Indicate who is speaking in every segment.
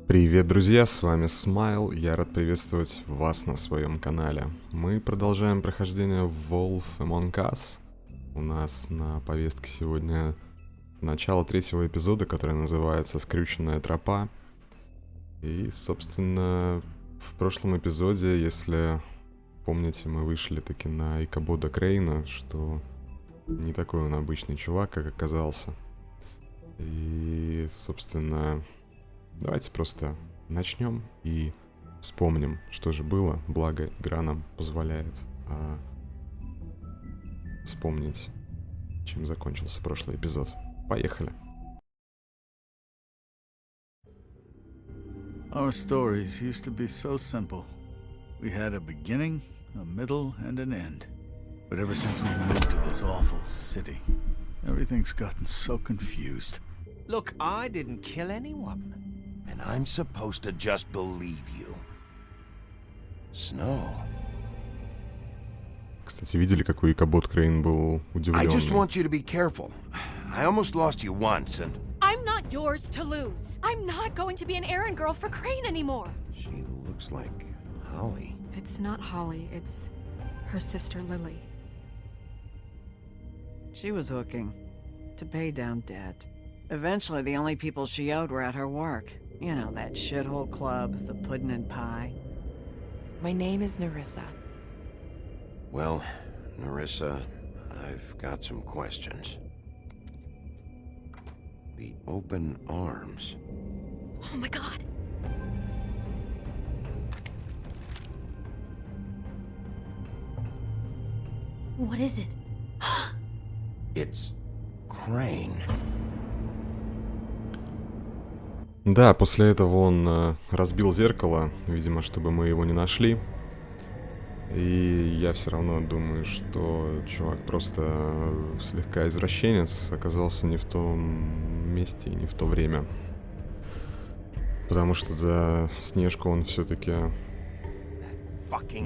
Speaker 1: Привет, друзья, с вами Смайл, я рад приветствовать вас на своем канале. Мы продолжаем прохождение Wolf Among Us. У нас на повестке сегодня начало третьего эпизода, который называется «Скрюченная тропа». И, собственно, в прошлом эпизоде, если помните, мы вышли таки на Икабода Крейна, что не такой он обычный чувак, как оказался. И, собственно... Давайте просто начнем и вспомним, что же было, благо игра нам позволяет вспомнить, чем закончился прошлый эпизод. Поехали!
Speaker 2: Our stories used to be so simple. We had a beginning, a middle, and an end. But ever since we moved to this awful city, everything's gotten so confused.
Speaker 3: Look, I didn't kill anyone. And I'm supposed to just believe you. Snow.
Speaker 1: Кстати, видели, какой Икабод Крейн был удивленный?
Speaker 3: I just want you to be careful. I almost lost you once, and...
Speaker 4: I'm not yours to lose. I'm not going to be an errand girl for Crane anymore.
Speaker 3: She looks like Holly.
Speaker 4: It's not Holly, it's her sister Lily.
Speaker 5: She was hooking to pay down debt. Eventually, the only people she owed were at her work. You know, that shithole club, the pudding and pie.
Speaker 4: My name is Nerissa.
Speaker 3: Well, Nerissa, I've got some questions. The open arms.
Speaker 4: Oh my god! What is it?
Speaker 3: It's Crane.
Speaker 1: Да, после этого он разбил зеркало, видимо, чтобы мы его не нашли. И я все равно думаю, что чувак просто слегка извращенец, оказался не в том месте и не в то время. Потому что за Снежку он все-таки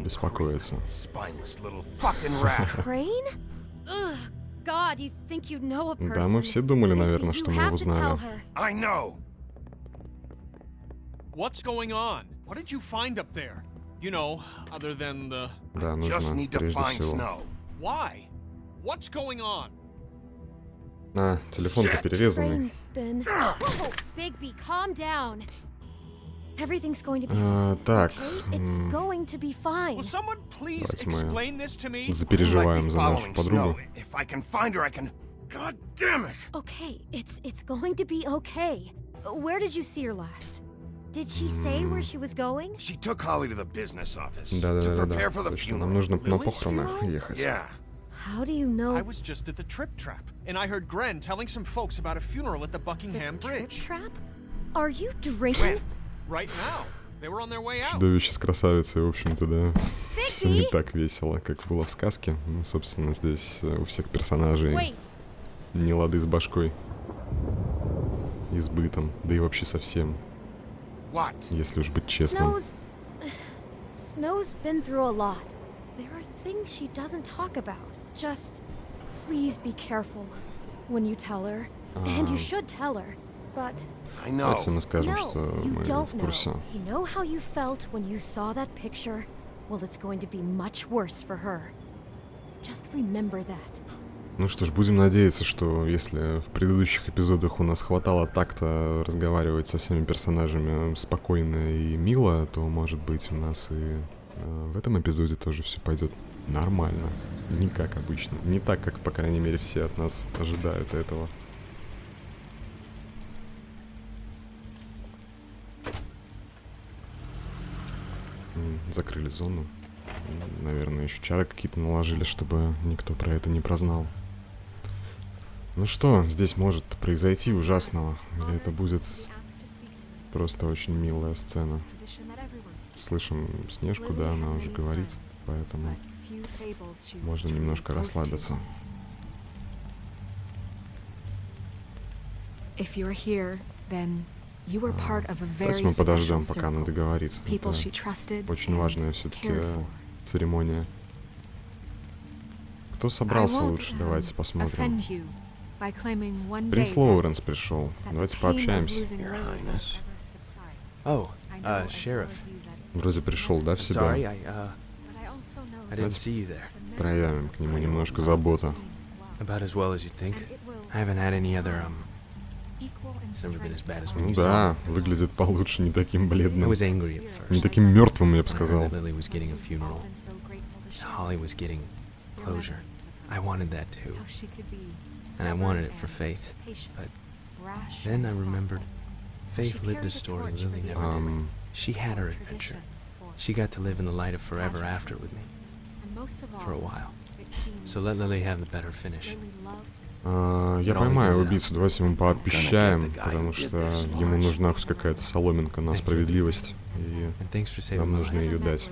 Speaker 1: беспокоится. Да, мы все думали, наверное, что мы его знали.
Speaker 6: What's going on? What did you find up there? You know, other than the...
Speaker 1: Да, нужно прежде всего.
Speaker 6: Why? What's going on?
Speaker 1: А, телефон-то перерезанный.
Speaker 4: Bigby, calm down. Everything's going to be
Speaker 1: так,
Speaker 4: It's going to be fine.
Speaker 6: Will someone please
Speaker 1: давайте
Speaker 6: explain this to me?
Speaker 1: мы запереживаем за нашу подругу.
Speaker 3: If I can find her, I can... God damn it!
Speaker 4: Okay, it's going to be okay. Where did you see her last? Did she say where she was going?
Speaker 3: She took Holly to the business office to
Speaker 1: Да-да-да-да,
Speaker 3: prepare for the
Speaker 1: точно,
Speaker 3: funeral.
Speaker 1: нам нужно на
Speaker 6: Lily's
Speaker 1: похороны
Speaker 6: funeral?
Speaker 1: ехать.
Speaker 3: Yeah.
Speaker 4: How do you know?
Speaker 6: I was just at the Trip Trap, and I heard Gren telling some folks about a funeral at the Buckingham
Speaker 4: Trip
Speaker 6: Bridge.
Speaker 4: trap? Are you drinking?
Speaker 6: Right now. They were on their way out.
Speaker 1: Чудовище с красавицей, в общем-то, да. Все не так весело, как было в сказке. Ну, собственно, здесь у всех персонажей
Speaker 4: Wait.
Speaker 1: не лады с башкой. И с бытом, да и вообще совсем.
Speaker 3: What?
Speaker 1: Если уж быть честным.
Speaker 4: Snow's been through a lot. There are things she doesn't talk about. Just please be careful when you tell her. And you should tell her. But
Speaker 3: I know.
Speaker 1: Давайте мы скажем,
Speaker 4: no,
Speaker 1: что
Speaker 4: you
Speaker 1: мы
Speaker 4: don't
Speaker 1: в курсе.
Speaker 4: know. You know how you felt when you saw that picture? Well, it's going to be much worse for her. Just remember that.
Speaker 1: Ну что ж, будем надеяться, что если в предыдущих эпизодах у нас хватало такта разговаривать со всеми персонажами спокойно и мило, то, может быть, у нас и в этом эпизоде тоже все пойдет нормально. Не как обычно. Не так, как, по крайней мере, все от нас ожидают этого. Закрыли зону. Наверное, еще чары какие-то наложили, чтобы никто про это не прознал. Ну что здесь может произойти ужасного? Или это будет просто очень милая сцена? Слышим Снежку, да, она уже говорит, поэтому можно немножко расслабиться. Давайте мы подождем, пока она договорит. Это очень важная все-таки церемония. Кто собрался лучше? Давайте посмотрим. Принц Лоуренс пришел. Давайте пообщаемся.
Speaker 7: Oh, Sheriff.
Speaker 1: Вроде пришел, да, в себя?
Speaker 7: Sorry, I didn't see you there.
Speaker 1: Проявим к нему немножко заботы.
Speaker 7: About as well as you'd think. I haven't had any other, it's never been as bad as when
Speaker 1: Ну
Speaker 7: you
Speaker 1: да,
Speaker 7: saw me.
Speaker 1: выглядит получше, не таким
Speaker 7: I
Speaker 1: бледным.
Speaker 7: was angry at first.
Speaker 1: Не таким мертвым, я бы
Speaker 7: I heard
Speaker 1: сказал.
Speaker 7: that Lily was getting a funeral. Holly was getting closure. I wanted that too. And I wanted it for Faith. But then I remembered Faith lived a story Lily never did. She had her adventure. She got to live in the light of forever after with me. For a while. So let Lily have the better finish.
Speaker 1: Я поймаю убийцу, давайте ему пообещаем, потому что ему нужна хоть какая-то соломинка на справедливость, и
Speaker 7: And thanks for saving
Speaker 1: нам
Speaker 7: my
Speaker 1: нужно
Speaker 7: life.
Speaker 1: ее дать.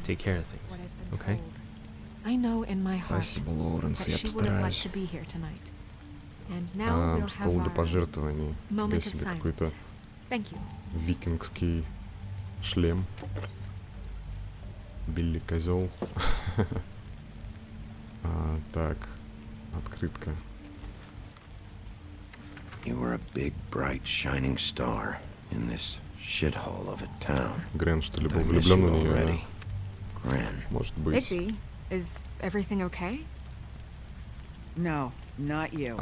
Speaker 7: Take care of things, okay?
Speaker 4: I know in my heart
Speaker 1: Спасибо, Лоуренс,
Speaker 4: that
Speaker 1: я
Speaker 4: she would have liked
Speaker 1: постараюсь.
Speaker 4: to be here tonight. And now we'll have
Speaker 1: Стол для
Speaker 4: our
Speaker 1: пожертвований. Я
Speaker 4: moment of
Speaker 1: себе какой-то
Speaker 4: silence. Thank you.
Speaker 1: викингский шлем. Билли козел. Так, открытка.
Speaker 3: You were a big, bright, shining star in this shithole of a town.
Speaker 1: Грен, что ли, был
Speaker 3: I miss
Speaker 1: влюблен
Speaker 3: you
Speaker 1: в нее?
Speaker 3: already. Gran.
Speaker 1: Может быть.
Speaker 4: Bigby, is everything okay?
Speaker 5: No, not you.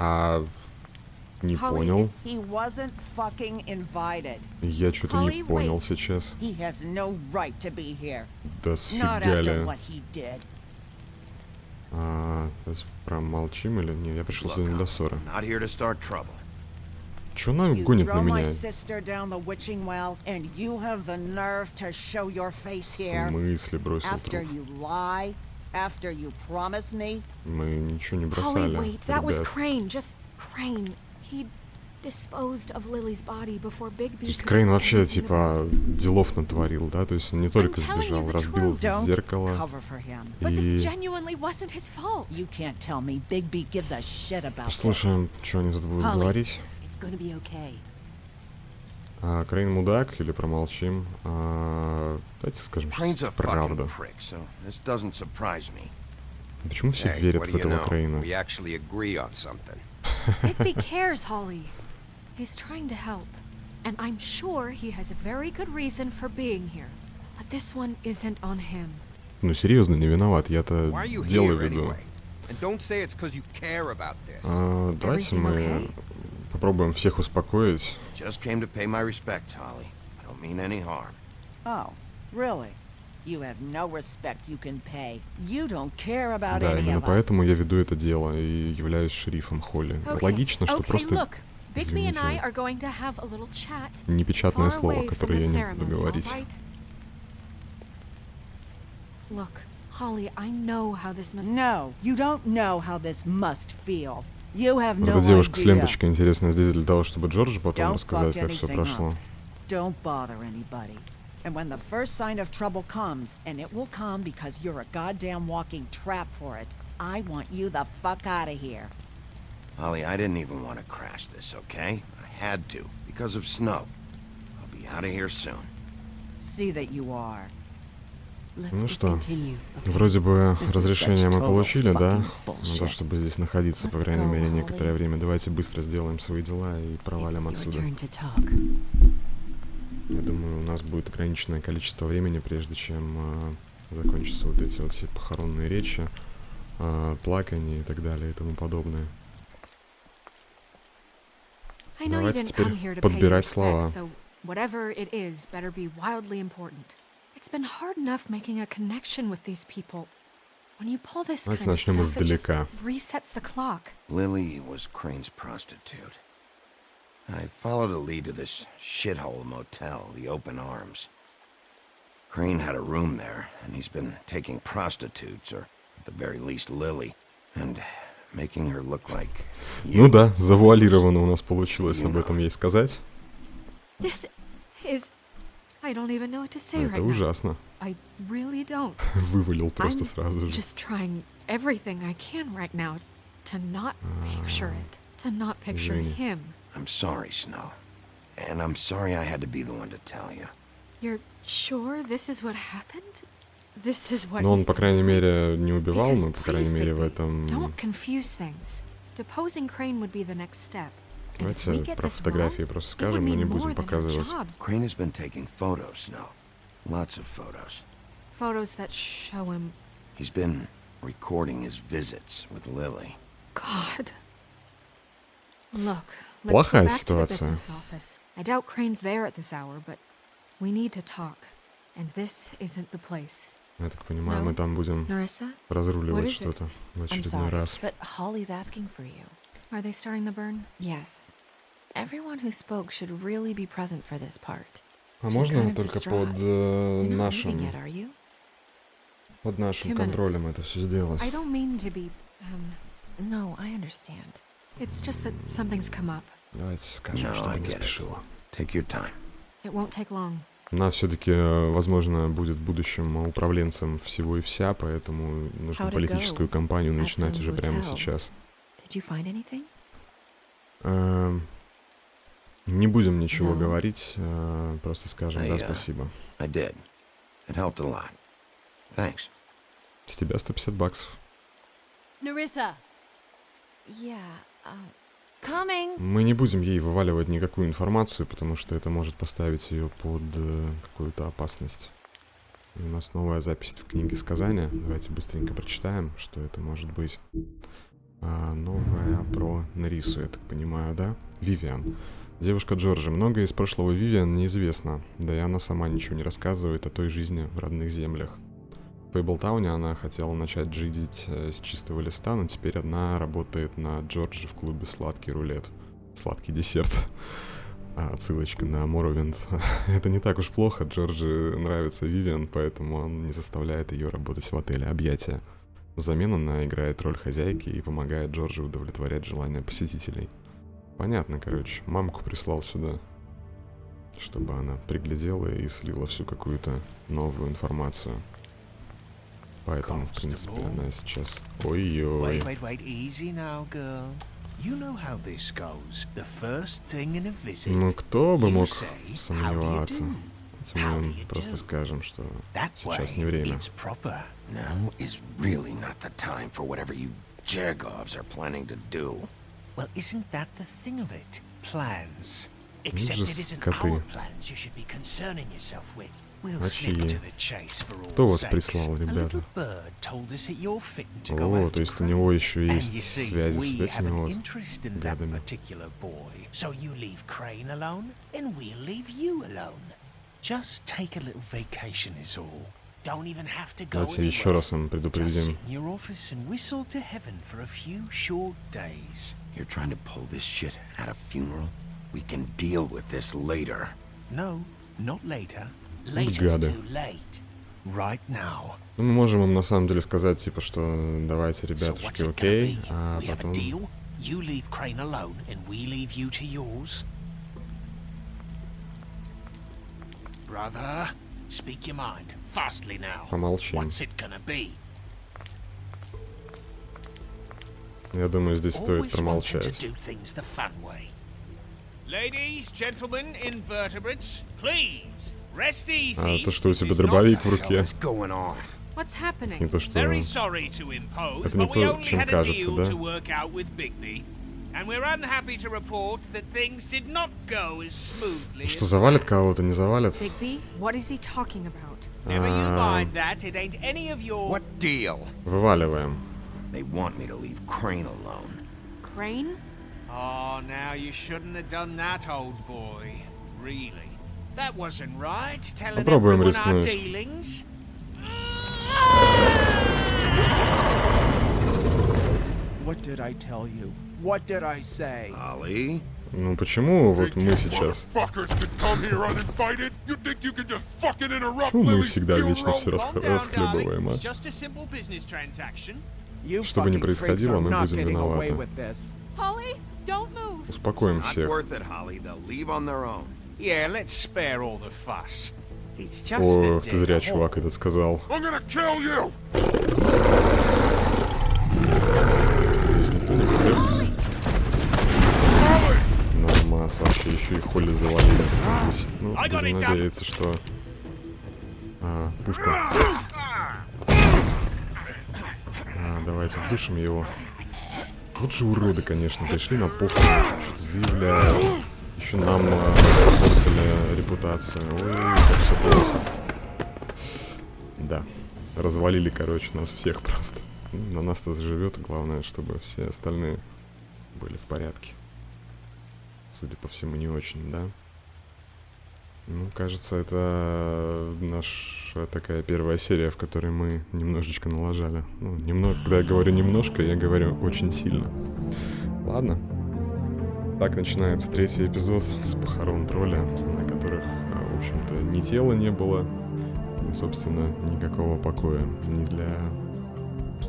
Speaker 1: Не
Speaker 4: Holly,
Speaker 1: понял.
Speaker 5: He wasn't fucking invited.
Speaker 1: Я что-то не
Speaker 4: Holly,
Speaker 1: понял
Speaker 4: wait.
Speaker 1: сейчас.
Speaker 5: He has no right to be here.
Speaker 1: Да
Speaker 5: Not
Speaker 1: сфига
Speaker 5: after
Speaker 1: ли.
Speaker 5: what he did.
Speaker 1: Сейчас промолчим или нет? Я пришел за ним до ссоры.
Speaker 3: Not here to start trouble.
Speaker 1: Чё она
Speaker 5: You
Speaker 1: гонит на
Speaker 5: throw my
Speaker 1: меня?
Speaker 5: sister down the witching well, and you have the nerve to show your face
Speaker 1: В
Speaker 5: here.
Speaker 1: смысле бросил
Speaker 5: After
Speaker 1: труп?
Speaker 5: you lie, after you promise me.
Speaker 1: Мы ничего не
Speaker 4: Holly,
Speaker 1: бросали,
Speaker 4: wait, that was
Speaker 1: ребят.
Speaker 4: Crane, just Crane. He disposed of Lily's body before Bigby
Speaker 1: То есть
Speaker 4: could
Speaker 1: Крейн
Speaker 4: do
Speaker 1: вообще,
Speaker 4: anything
Speaker 1: типа, делов натворил, да? То есть он не только
Speaker 4: telling you
Speaker 1: сбежал,
Speaker 4: the
Speaker 1: разбил
Speaker 4: truth.
Speaker 5: Don't
Speaker 1: зеркало.
Speaker 5: cover for him.
Speaker 4: But this
Speaker 1: И
Speaker 4: genuinely wasn't his fault.
Speaker 5: You can't tell me Bigby gives a shit about this.
Speaker 1: послушаем, что они тут будут
Speaker 5: Holly.
Speaker 1: говорить.
Speaker 5: It's gonna be okay.
Speaker 1: Крейн мудак или промолчим? Давайте скажем
Speaker 3: Crane's a
Speaker 1: правду.
Speaker 3: fucking prick, so this doesn't surprise me.
Speaker 1: Почему все
Speaker 8: Hey,
Speaker 1: верят
Speaker 8: what
Speaker 1: в
Speaker 8: do you
Speaker 1: этого
Speaker 8: know?
Speaker 1: Крейна?
Speaker 8: We actually agree on something.
Speaker 4: Bigby cares, Holly. He's trying to help. And I'm sure he has a very good reason for being here. But this one isn't on him.
Speaker 1: Ну серьезно, не виноват, я-то
Speaker 8: Why are you
Speaker 1: дело
Speaker 8: here
Speaker 1: веду.
Speaker 8: anyway? And don't say it's because you care about this.
Speaker 1: Давайте
Speaker 4: Everything
Speaker 1: мы
Speaker 4: okay?
Speaker 1: попробуем всех успокоить.
Speaker 3: Just came to pay my respects, Holly. I don't mean any harm.
Speaker 5: Oh, really? You have no respect you can pay. You don't care about
Speaker 1: Да,
Speaker 5: any
Speaker 1: именно
Speaker 5: of us.
Speaker 1: поэтому я веду это дело и являюсь шерифом Холли. Логично, что
Speaker 4: okay,
Speaker 1: просто,
Speaker 4: look. Bigby and I
Speaker 1: извините,
Speaker 4: are going to have a little chat
Speaker 1: непечатное
Speaker 4: far
Speaker 1: слово,
Speaker 4: away from
Speaker 1: которое
Speaker 4: the
Speaker 1: я не
Speaker 4: ceremony,
Speaker 1: буду говорить.
Speaker 4: all right? Look, Holly, I know how this must...
Speaker 5: No, you don't know how this must feel. You have no
Speaker 1: Эта девушка с
Speaker 5: idea.
Speaker 1: ленточкой интересная здесь для того, чтобы Джорджу потом
Speaker 5: Don't
Speaker 1: рассказать,
Speaker 5: fuck
Speaker 1: как все
Speaker 5: anything
Speaker 1: прошло.
Speaker 5: up. Don't bother anybody. And when the first sign of trouble comes, and it will come because you're a goddamn walking trap for it, I want you the fuck out of here.
Speaker 3: Holly, I didn't even want to crash this, okay? I had to, because of snow. I'll be out of here soon.
Speaker 5: See that you are.
Speaker 1: Ну что, вроде бы
Speaker 5: This is
Speaker 1: разрешение
Speaker 5: such
Speaker 1: мы
Speaker 5: total
Speaker 1: получили, да?
Speaker 5: fucking
Speaker 1: На
Speaker 5: bullshit.
Speaker 1: то, чтобы здесь находиться, по
Speaker 4: Let's
Speaker 1: крайней
Speaker 4: go,
Speaker 1: мере,
Speaker 4: Holly.
Speaker 1: некоторое время. Давайте быстро сделаем свои дела и провалим отсюда. Я думаю, у нас будет ограниченное количество времени, прежде чем закончатся вот эти вот все похоронные речи, плакания и так далее и тому подобное.
Speaker 4: I know you
Speaker 1: Давайте
Speaker 4: didn't
Speaker 1: теперь
Speaker 4: come here to pay your
Speaker 1: подбирать
Speaker 4: respects,
Speaker 1: слова.
Speaker 4: so whatever it is better be wildly important. It's been hard enough making a connection with these people. When you pull this
Speaker 1: Давайте
Speaker 4: kind of
Speaker 1: начнем
Speaker 4: stuff, it just
Speaker 1: издалека.
Speaker 4: resets the clock.
Speaker 3: Lily was Crane's prostitute. I followed a lead to this shithole motel, the Open Arms. Crane had a room there, and he's been taking prostitutes, or at the very least Lily, and making her look like you.
Speaker 1: Ну да, завуалированно у нас получилось об этом ей сказать.
Speaker 4: This is... I don't even know what to say
Speaker 1: Это
Speaker 4: right now.
Speaker 1: ужасно.
Speaker 4: I really don't.
Speaker 1: Вывалил просто
Speaker 4: I'm
Speaker 1: сразу же.
Speaker 4: just trying everything I can right now to not picture it. To not picture
Speaker 1: Извини.
Speaker 4: him.
Speaker 3: I'm sorry, Snow. And I'm sorry I had to be the one to tell you.
Speaker 4: You're sure this is what happened? This is what
Speaker 1: Но он,
Speaker 4: he's
Speaker 1: по
Speaker 4: been
Speaker 1: крайней
Speaker 4: doing?
Speaker 1: мере, не убивал,
Speaker 4: Because,
Speaker 1: но, по крайней
Speaker 4: please,
Speaker 1: мере, в
Speaker 4: Bigby,
Speaker 1: этом...
Speaker 4: Don't confuse things. Deposing Crane would be the next step.
Speaker 1: Давайте про фотографии просто скажем, но не будем показывать.
Speaker 3: Crane has been taking photos, Snow. Lots of photos.
Speaker 9: Photos that show him.
Speaker 3: He's been recording his visits with Lily.
Speaker 9: God. Look, let's go
Speaker 1: Плохая
Speaker 9: back to the
Speaker 1: ситуация.
Speaker 9: business office. I doubt Crane's there at this hour, but we need to talk. And this isn't the place.
Speaker 1: Я так понимаю, мы там будем
Speaker 9: Narissa?
Speaker 1: разруливать
Speaker 9: What is it?
Speaker 1: что-то в
Speaker 10: I'm
Speaker 1: очередной
Speaker 10: sorry,
Speaker 1: раз.
Speaker 10: but Holly's asking for you.
Speaker 9: Are they starting the burn?
Speaker 10: Yes. Everyone who spoke should really be present for this part.
Speaker 1: А
Speaker 10: She's
Speaker 1: можно
Speaker 10: kind of
Speaker 1: только
Speaker 10: distraught.
Speaker 1: под
Speaker 10: You're not leaving
Speaker 1: нашим,
Speaker 10: yet, are you?
Speaker 1: под нашим
Speaker 9: 2 minutes.
Speaker 1: контролем это все сделать?
Speaker 9: I don't mean to be,
Speaker 10: No, I understand.
Speaker 9: it's just that something's come up.
Speaker 1: Давайте скажем,
Speaker 3: No,
Speaker 1: чтобы
Speaker 3: I
Speaker 1: не
Speaker 3: get it.
Speaker 1: спешила.
Speaker 3: Take your time.
Speaker 9: It won't take long.
Speaker 1: Она все-таки, возможно, будет будущим управленцем всего и вся, поэтому нужно
Speaker 10: How to
Speaker 1: политическую
Speaker 10: go
Speaker 1: кампанию
Speaker 10: at
Speaker 1: начинать
Speaker 10: the
Speaker 1: уже прямо
Speaker 10: hotel?
Speaker 1: сейчас.
Speaker 10: Did you find anything?
Speaker 1: Не будем ничего
Speaker 10: No.
Speaker 1: говорить, просто скажем да,
Speaker 3: I,
Speaker 1: спасибо.
Speaker 3: I did. It helped a lot. Thanks.
Speaker 1: С тебя $150.
Speaker 5: Narissa!
Speaker 10: Yeah,
Speaker 4: Coming.
Speaker 1: Мы не будем ей вываливать никакую информацию, потому что это может поставить ее под какую-то опасность. И у нас новая запись в книге сказания. Давайте быстренько прочитаем, что это может быть. Новая про Нарису, я так понимаю, да? Вивиан. Девушка Джорджи. Многое из прошлого Вивиан неизвестно, да и она сама ничего не рассказывает о той жизни в родных землях. В Фейблтауне она хотела начать жить с чистого листа, но теперь она работает на Джорджи в клубе «Сладкий рулет». Сладкий десерт. Отсылочка на Моровинд. Это не так уж плохо. Джорджи нравится Вивиан, поэтому он не заставляет ее работать в отеле «Объятия». Взамен она играет роль хозяйки и помогает Джорджи удовлетворять желания посетителей. Понятно, короче. Мамку прислал сюда, чтобы она приглядела и слила всю какую-то новую информацию. Поэтому, в принципе, она сейчас... Ой-ой.
Speaker 2: Wait, easy now, girl. You know how this goes. The first thing in a visit.
Speaker 1: Ну, кто бы
Speaker 2: you
Speaker 1: мог
Speaker 2: say,
Speaker 1: сомневаться?
Speaker 2: "How do you do?"
Speaker 1: Давайте
Speaker 2: How
Speaker 1: мы
Speaker 2: do you
Speaker 1: просто
Speaker 2: do?
Speaker 1: скажем, что
Speaker 2: That
Speaker 1: сейчас
Speaker 2: way,
Speaker 1: не время.
Speaker 2: it's proper.
Speaker 3: Now is really not the time for whatever you Jergovs are planning to do.
Speaker 2: Well, isn't that the thing of it? Plans. Except
Speaker 1: же
Speaker 2: it isn't
Speaker 1: скоты.
Speaker 2: our plans you should be concerning yourself with. We'll
Speaker 1: А
Speaker 2: slip
Speaker 1: чьи?
Speaker 2: to the chase for all
Speaker 1: Кто вас
Speaker 2: sakes.
Speaker 1: прислал,
Speaker 2: A
Speaker 1: ребята?
Speaker 2: little bird told us that you're fitting to go
Speaker 1: О,
Speaker 2: after
Speaker 1: то есть у
Speaker 2: Crane.
Speaker 1: него еще
Speaker 2: And
Speaker 1: есть
Speaker 2: you see,
Speaker 1: связи с
Speaker 2: we have
Speaker 1: этими
Speaker 2: an
Speaker 1: вот
Speaker 2: interest in that
Speaker 1: гадами.
Speaker 2: particular boy. So you leave Crane alone, and we'll leave you alone. Just take a little vacation is all. Don't even have to go
Speaker 1: Давайте еще
Speaker 2: anywhere.
Speaker 1: раз им
Speaker 2: Just
Speaker 1: предупредим.
Speaker 2: sit in your office and whistle to heaven for a few short days.
Speaker 3: You're trying to pull this shit at a funeral? We can deal with this later.
Speaker 2: No, not later.
Speaker 1: Ну,
Speaker 2: Later's
Speaker 1: гады.
Speaker 2: too late. Right now.
Speaker 1: Ну, мы можем им на самом деле сказать, типа, что давайте,
Speaker 2: So what's
Speaker 1: ребятушки,
Speaker 2: it gonna
Speaker 1: окей,
Speaker 2: be?
Speaker 1: а
Speaker 2: We have a
Speaker 1: потом...
Speaker 2: deal? You leave Crane alone, and we leave you to yours? Brother, speak your mind. Fastly now.
Speaker 1: Помолчим.
Speaker 2: What's it gonna be?
Speaker 1: Я думаю, здесь стоит
Speaker 2: Always wanting to
Speaker 1: промолчать.
Speaker 2: do things the fun way.
Speaker 6: Ladies, gentlemen, invertebrates, please, rest easy.
Speaker 1: А то, что у
Speaker 6: This
Speaker 1: тебя
Speaker 6: is
Speaker 1: дробовик
Speaker 6: not-
Speaker 1: в руке,
Speaker 3: What's going on?
Speaker 9: What's happening?
Speaker 1: не то, что...
Speaker 6: Very sorry to impose,
Speaker 1: Это не
Speaker 6: but we
Speaker 1: то,
Speaker 6: only
Speaker 1: чем
Speaker 6: had a
Speaker 1: кажется,
Speaker 6: deal
Speaker 1: да?
Speaker 6: to work out with Bigby. And we're unhappy to report that things did not go as smoothly
Speaker 1: Что,
Speaker 6: as...
Speaker 1: завалит кого-то, не завалит?
Speaker 9: Bigby, what is he talking about?
Speaker 6: Never you mind that, it ain't any of your...
Speaker 8: What deal?
Speaker 1: Вываливаем.
Speaker 3: They want me to leave Crane alone.
Speaker 9: Crane?
Speaker 6: Oh, now you shouldn't have done that, old boy. Really. That wasn't right, telling
Speaker 1: Попробуем
Speaker 6: everyone our
Speaker 1: рискнуть.
Speaker 6: dealings.
Speaker 11: What did I tell you? What did I say?
Speaker 3: Holly?
Speaker 1: Ну почему вот мы сейчас... Почему мы всегда вечно все
Speaker 6: Calm down, darling.
Speaker 1: расхлебываем, а?
Speaker 6: It's just a simple business transaction.
Speaker 11: You
Speaker 1: Что бы ни
Speaker 11: fucking freaks
Speaker 1: происходило,
Speaker 11: are
Speaker 1: мы
Speaker 11: not
Speaker 1: будем
Speaker 11: getting away
Speaker 1: виноваты.
Speaker 11: with this.
Speaker 9: Polly, don't move.
Speaker 1: Успокоим
Speaker 3: Not
Speaker 1: всех.
Speaker 3: worth it, Holly. They'll leave on their own.
Speaker 6: Yeah, let's spare all the fuss. It's just
Speaker 1: О,
Speaker 6: a
Speaker 1: ты зря,
Speaker 6: dead
Speaker 1: чувак, это сказал. Здесь никто не придет. Нормас, вообще еще и Холли завалили. Здесь, ну, будем надеяться, что... пушка. Давайте вдушим его. Вот же уроды, конечно, пришли на похороны, что-то заявляют. Еще нам портили репутацию. Ой, как все плохо. Да, развалили, короче, нас всех просто. На нас-то заживет, главное, чтобы все остальные были в порядке. Судя по всему, не очень, да? Ну, кажется, это наша такая первая серия, в которой мы немножечко налажали. Ну, немного, когда я говорю немножко, я говорю очень сильно. Ладно. Так начинается третий эпизод с похорон тролля, на которых, в общем-то, ни тела не было, ни, собственно, никакого покоя. Ни для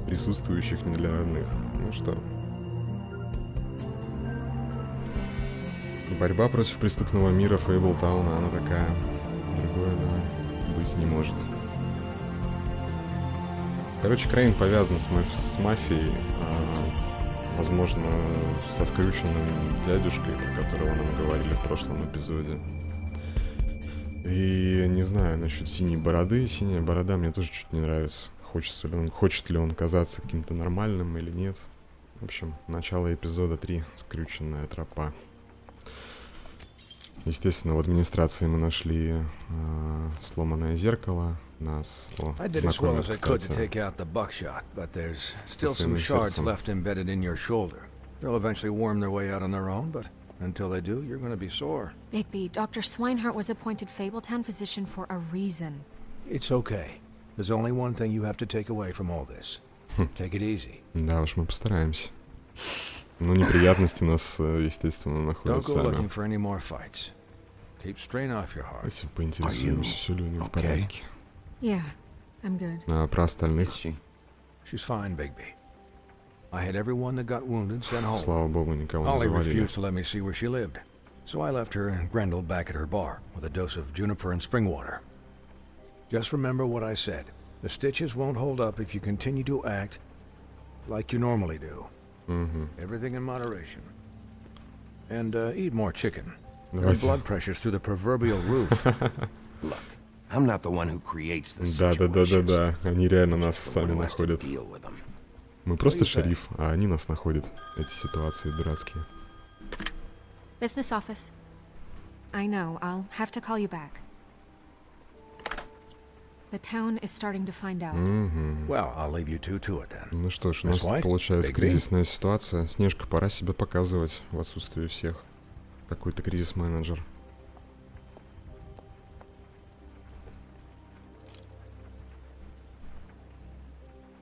Speaker 1: присутствующих, ни для родных. Ну что? Борьба против преступного мира Фейблтауна, она такая. Другое, да, быть не может. Короче, Крейн повязан с мафией, возможно, со скрюченным дядюшкой, про которого нам говорили в прошлом эпизоде. И не знаю насчет синей бороды. Синяя борода мне тоже чуть не нравится. Хочет ли он казаться каким-то нормальным или нет. В общем, начало эпизода 3. Скрюченная тропа. Естественно, в администрации мы нашли сломанное зеркало. Нас знакомят, кстати, со своим сердцем.
Speaker 12: They'll eventually worm their way out on their own, but until they do, you're going to be sore.
Speaker 9: Bigby, Dr. Swinehart was appointed Fabletown physician for a reason.
Speaker 12: It's okay. There's only one thing you have to take away from all this. Take it easy.
Speaker 1: Да уж, мы постараемся. Ну, неприятности нас, естественно, находят
Speaker 12: сами.
Speaker 1: Если поинтересуемся, все ли у него в порядке.
Speaker 9: Yeah, I'm good.
Speaker 1: А про остальных?
Speaker 12: She's fine, Bigby. I had everyone that got wounded sent home.
Speaker 1: Слава богу, никого не
Speaker 12: Ollie
Speaker 1: завалили.
Speaker 12: refused to let me see where she lived, so I left her and Grendel back at her bar with a dose of juniper and spring water. Just remember what I said. The stitches won't hold up if you continue to act like you normally do. Everything in moderation. And eat more chicken. Your blood pressure's through the proverbial roof.
Speaker 3: Look, I'm not the one who creates the situations.
Speaker 1: Да. Они реально нас сами находят. Мы просто шериф, а они нас находят. Эти ситуации дурацкие.
Speaker 9: Business office. I know. I'll have to call you back. The town is starting to find out.
Speaker 12: Well, I'll leave you two to it then.
Speaker 1: Ну что ж, у нас получается кризисная ситуация. Снежка, пора себя показывать в отсутствии всех. Какой-то кризис-менеджер.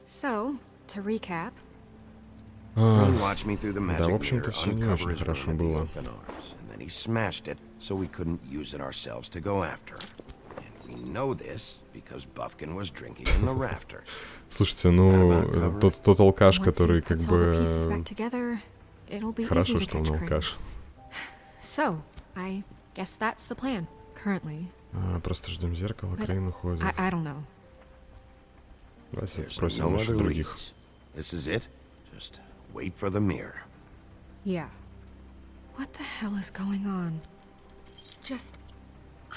Speaker 9: So, to recap.
Speaker 1: Да, в общем-то, все не очень хорошо было. Слушайте, ну, тот алкаш, который как бы... Хорошо, что он алкаш.
Speaker 9: So, I guess that's the plan, currently.
Speaker 1: Просто ждем зеркало, Крейн уходит.
Speaker 9: I don't know.
Speaker 1: Давайте спросим наших других.
Speaker 3: This is it. Just wait for the mirror.
Speaker 9: Yeah. What the hell is going on?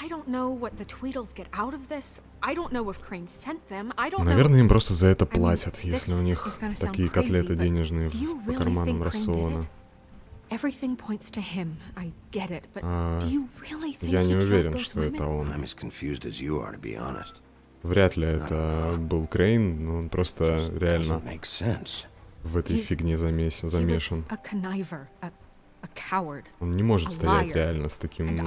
Speaker 9: I don't know what the Tweedles get out of this. I don't know if Crane sent them. I don't know.
Speaker 1: Наверное, им просто за это платят, если у них такие котлеты денежные по карманам рассованы.
Speaker 9: Everything points to him. I get it, but do you really think
Speaker 1: Я не
Speaker 9: he
Speaker 1: уверен,
Speaker 9: killed those
Speaker 1: что это он.
Speaker 3: I'm as confused as you are, to be honest.
Speaker 1: Вряд ли это был Крейн, но он просто реально в этой фигне замешан. Он не может стоять реально с таким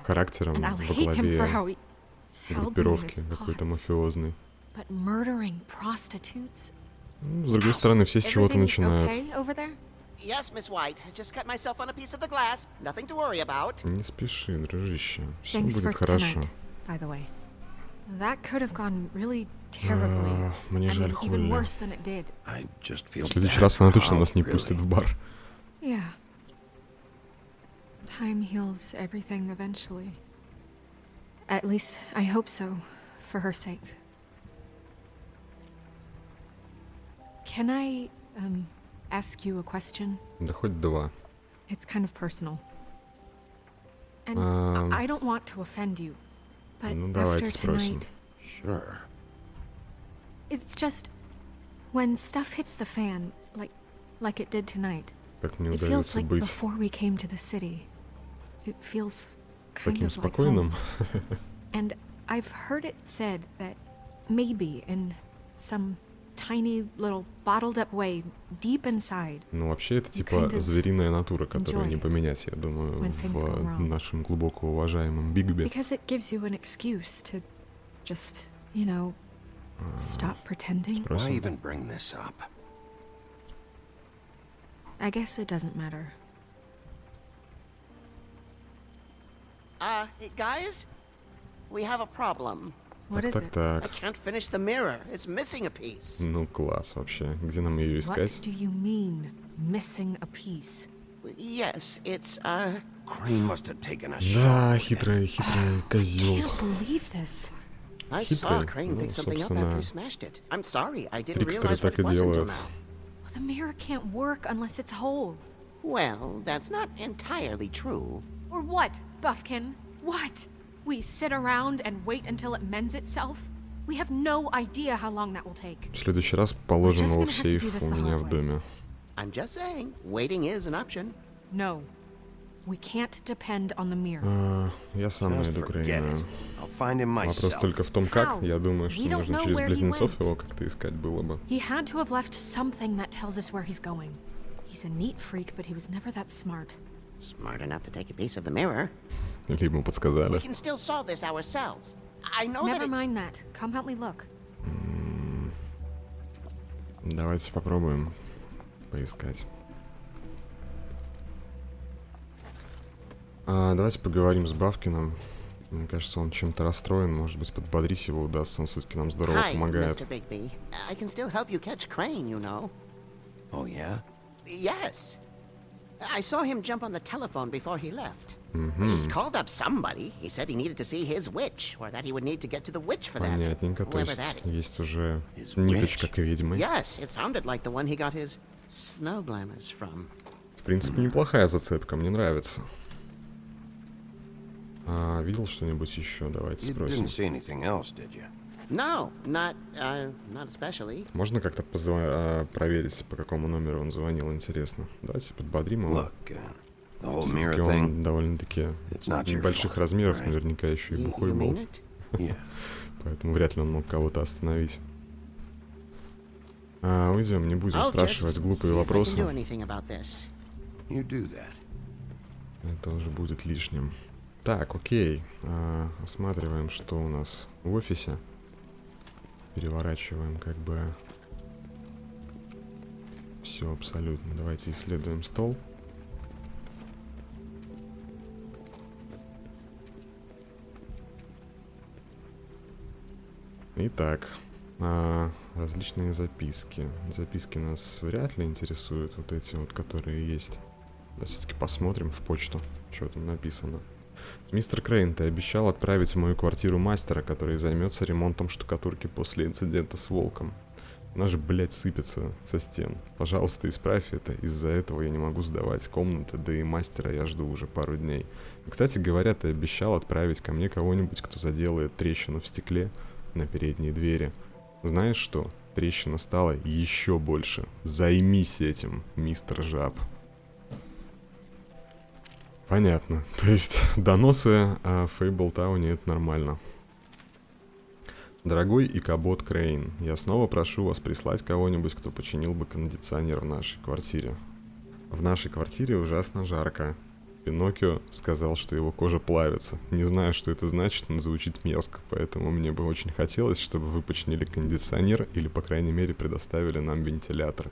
Speaker 1: характером во главе группировки какой-то мафиозной. С другой стороны, все с чего-то начинают. Не спеши, дружище. Все будет хорошо. Мне жаль, Холли. В следующий раз она точно нас не пустит в бар.
Speaker 9: Yeah. Time heals everything eventually. At least, I hope so, for her sake. Can I, ask you a question?
Speaker 1: Да хоть два.
Speaker 9: It's kind of personal. And I don't want to offend you, but after tonight...
Speaker 3: Sure.
Speaker 9: It's just, when stuff hits the fan, like like it did tonight.
Speaker 1: Как мне
Speaker 9: It feels
Speaker 1: удается
Speaker 9: like
Speaker 1: быть
Speaker 9: before we came to the city. It feels kind
Speaker 1: таким
Speaker 9: of like
Speaker 1: спокойным.
Speaker 9: home. And I've heard it said that maybe in some tiny little bottled up way deep inside.
Speaker 1: Ну, вообще, это типа звериная натура, которую не поменять, я думаю, в нашем глубоко уважаемом Бигбе.
Speaker 9: Because it gives you an excuse to just, you know, stop pretending.
Speaker 3: Why even bring this up?
Speaker 9: I guess it doesn't matter.
Speaker 13: Hey guys, we have a problem.
Speaker 9: What is it?
Speaker 13: I can't finish the mirror. It's missing a piece.
Speaker 1: Ну, класс вообще. Где нам ее искать?
Speaker 9: What do you mean, missing a piece?
Speaker 13: Yes, it's,
Speaker 3: Crane must have taken a shot.
Speaker 1: Да, хитрый козел.
Speaker 9: I can't believe this.
Speaker 13: I saw Crane pick something up after he smashed it. I'm sorry, I didn't realize what it was until now.
Speaker 9: Well, the mirror can't work unless it's whole.
Speaker 13: Well, that's not entirely true.
Speaker 9: Or what, Buffkin? What? We sit around and wait until it mends itself? We have no idea how long that will take.
Speaker 1: В следующий раз положим его в сейф у меня в доме.
Speaker 13: I'm just saying, waiting is an option.
Speaker 9: No. We can't depend on the mirror.
Speaker 1: Я сам найду Крейна. Вопрос
Speaker 3: myself.
Speaker 1: только в том, как. Я думаю, что
Speaker 9: We don't
Speaker 1: нужно
Speaker 9: know
Speaker 1: через
Speaker 9: where he
Speaker 1: близнецов
Speaker 9: went.
Speaker 1: его как-то искать было бы.
Speaker 9: He had to have left something that tells us where he's going. He's a neat freak, but he was never that smart.
Speaker 13: Smart enough to take a piece of the mirror.
Speaker 1: Или ему подсказали.
Speaker 13: We can still solve this ourselves. I know
Speaker 9: Never
Speaker 13: that
Speaker 9: mind that. Come help me look.
Speaker 1: Давайте попробуем поискать. Давайте поговорим с Бавкиным. Мне кажется, он чем-то расстроен. Может быть, подбодрить его удастся. Он все-таки нам здорово
Speaker 13: Hi,
Speaker 1: помогает.
Speaker 13: Mr. Bigby. I can still help you catch Crane, you know.
Speaker 3: Oh, yeah?
Speaker 13: Yes. I saw him jump on the telephone before he left. He called up somebody. He said he needed to see his witch, or that he would need to get to the witch for that.
Speaker 1: Понятненько. То
Speaker 13: Whoever
Speaker 1: есть
Speaker 13: that is.
Speaker 1: есть уже ниточка к ведьме.
Speaker 13: Yes, it sounded like the one he got his snow glamours from.
Speaker 1: В принципе, неплохая зацепка. Мне нравится. Видел что-нибудь еще? Давайте
Speaker 3: You
Speaker 1: спросим.
Speaker 3: didn't see anything else, did you?
Speaker 13: No, not especially.
Speaker 1: Можно как-то проверить, по какому номеру он звонил, интересно. Давайте подбодрим его.
Speaker 3: Look, the whole mirror
Speaker 1: Все-таки он
Speaker 3: thing.
Speaker 1: довольно-таки
Speaker 3: It's not your
Speaker 1: небольших
Speaker 3: fault,
Speaker 1: размеров,
Speaker 3: right?
Speaker 1: наверняка еще и бухой
Speaker 13: You
Speaker 1: был.
Speaker 13: mean it?
Speaker 3: Yeah.
Speaker 1: Поэтому вряд ли он мог кого-то остановить. Уйдем, не будем
Speaker 13: I'll
Speaker 1: спрашивать
Speaker 13: just
Speaker 1: глупые
Speaker 13: see if I can
Speaker 1: вопросы.
Speaker 13: do anything about this.
Speaker 3: You do that.
Speaker 1: Это уже будет лишним. Так, окей. Осматриваем, что у нас в офисе. Переворачиваем как бы все абсолютно. Давайте исследуем стол. Итак, различные записки. Записки нас вряд ли интересуют, вот эти вот, которые есть. Да, все-таки посмотрим в почту, что там написано. Мистер Крейн, ты обещал отправить в мою квартиру мастера, который займется ремонтом штукатурки после инцидента с Волком. Она же, блядь, сыпется со стен. Пожалуйста, исправь это. Из-за этого я не могу сдавать комнаты, да и мастера я жду уже пару дней. И, кстати говоря, ты обещал отправить ко мне кого-нибудь, кто заделает трещину в стекле на передней двери. Знаешь что? Трещина стала еще больше. Займись этим, мистер Жаб. Понятно. То есть доносы о Фейблтауне — это нормально. Дорогой Икабот Крейн, я снова прошу вас прислать кого-нибудь, кто починил бы кондиционер в нашей квартире. В нашей квартире ужасно жарко. Пиноккио сказал, что его кожа плавится. Не знаю, что это значит, но звучит мерзко, поэтому мне бы очень хотелось, чтобы вы починили кондиционер или, по крайней мере, предоставили нам вентилятор.